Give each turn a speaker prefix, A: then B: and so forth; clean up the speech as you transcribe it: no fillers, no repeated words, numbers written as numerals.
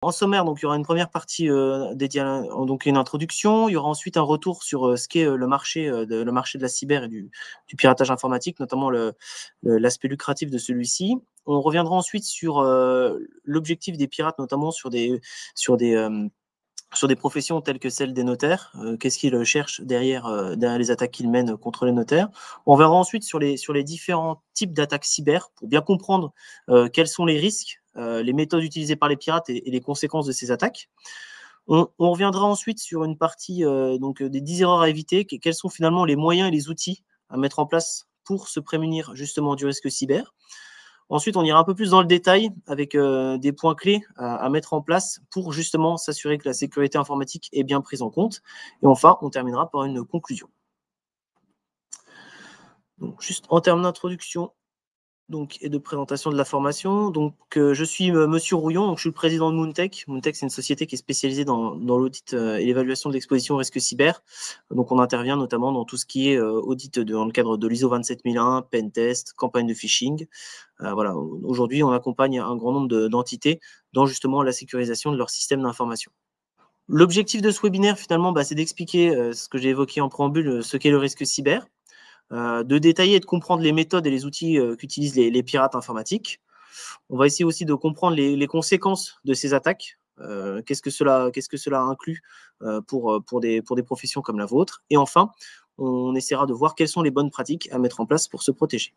A: En sommaire, donc, il y aura une première partie dédiée à donc une introduction. Il y aura ensuite un retour sur ce qu'est le marché de la cyber et du piratage informatique, notamment l'aspect lucratif de celui-ci. On reviendra ensuite sur l'objectif des pirates, notamment sur des professions telles que celle des notaires. Qu'est-ce qu'ils cherchent derrière les attaques qu'ils mènent contre les notaires. On verra ensuite sur les différents types d'attaques cyber pour bien comprendre quels sont les risques, les méthodes utilisées par les pirates et les conséquences de ces attaques. On reviendra ensuite sur une partie des 10 erreurs à éviter, quels sont finalement les moyens et les outils à mettre en place pour se prémunir justement du risque cyber. Ensuite, on ira un peu plus dans le détail avec des points clés à mettre en place pour justement s'assurer que la sécurité informatique est bien prise en compte. Et enfin, on terminera par une conclusion. Donc, juste en termes d'introduction et de présentation de la formation, je suis Monsieur Rouillon, donc je suis le président de Moontech. Moontech, c'est une société qui est spécialisée dans l'audit et l'évaluation de l'exposition au risque cyber. Donc, on intervient notamment dans tout ce qui est audit dans le cadre de l'ISO 27001, pentest, campagne de phishing. Voilà. Aujourd'hui, on accompagne un grand nombre d'entités dans justement la sécurisation de leur système d'information. L'objectif de ce webinaire, finalement, c'est d'expliquer ce que j'ai évoqué en préambule, ce qu'est le risque cyber, de détailler et de comprendre les méthodes et les outils qu'utilisent les pirates informatiques. On va essayer aussi de comprendre les conséquences de ces attaques. Qu'est-ce que cela inclut pour des professions comme la vôtre. Et enfin, on essaiera de voir quelles sont les bonnes pratiques à mettre en place pour se protéger.